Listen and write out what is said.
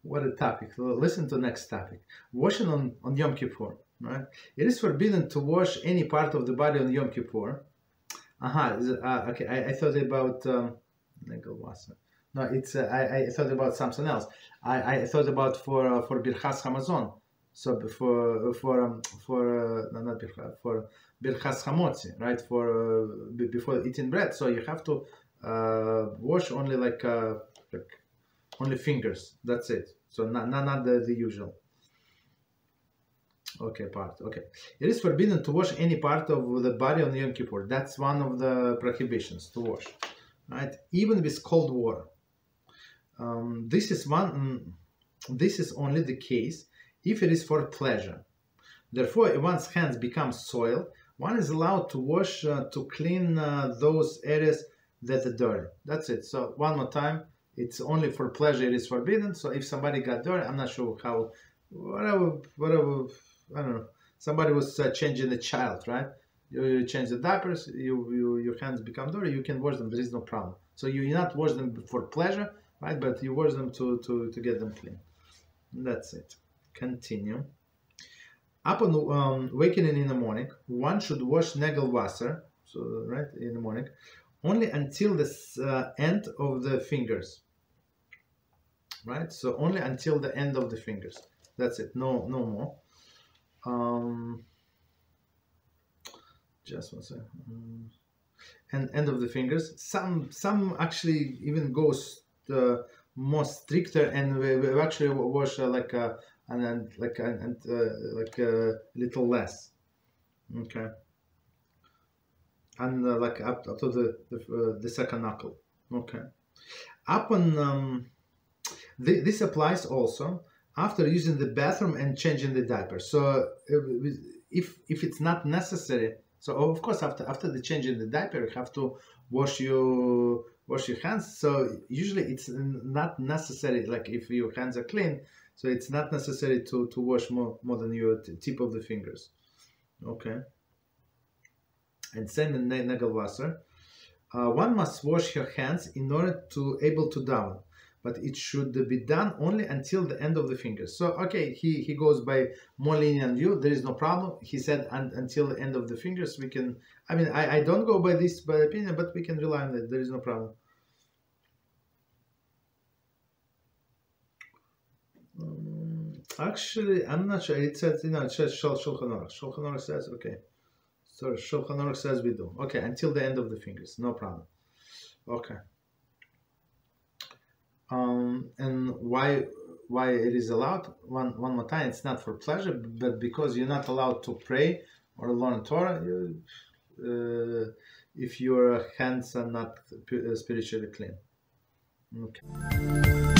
What a topic. Listen to the next topic. Washing on Yom Kippur. Right? It is forbidden to wash any part of the body on Yom Kippur. Okay, I thought about no, it's I thought about something else. I thought about for Birchas Hamazon. So not Birchas, for Birchas Hamotzi, right? For before eating bread. So you have to wash only like only fingers. That's it. So not the usual. Okay, part. Okay, it is forbidden to wash any part of the body on Yom Kippur. That's one of the prohibitions to wash, right? Even with cold water. This is only the case if it is for pleasure. Therefore, if one's hands become soiled, one is allowed to wash to clean those areas that are dirty. That's it. So one more time, it's only for pleasure. It is forbidden. So if somebody got dirty, I'm not sure how. Whatever. I don't know. Somebody was changing a child, right? You change the diapers, your hands become dirty. You can wash them. There is no problem. So you not wash them for pleasure, right? But you wash them to get them clean. That's it. Continue. Upon wakening in the morning, one should wash Nägelwasser, so right in the morning, only until the end of the fingers. Right. So only until the end of the fingers. That's it. No more. Just one second. And end of the fingers. Some actually even goes more stricter, and we actually wash like a little less. Okay. And like up to the second knuckle. Okay. This applies also after using the bathroom and changing the diaper. So if it's not necessary, so of course after the changing the diaper, you have to wash your hands. So usually it's not necessary, like if your hands are clean, so it's not necessary to wash more than your tip of the fingers. Okay. And same in Nägelwasser. One must wash her hands in order to able to daven, but it should be done only until the end of the fingers. So, okay, he goes by more lenient view. There is no problem. He said until the end of the fingers we can. I mean, I don't go by this by opinion, but we can rely on it. There is no problem. Actually, I'm not sure. It says, it says Shulchan Aruch. Shulchan Aruch says, okay. So Shulchan Aruch says we do. Okay, until the end of the fingers. No problem. Okay. And why it is allowed? One more time, it's not for pleasure, but because you're not allowed to pray or learn Torah if your hands are not spiritually clean. Okay.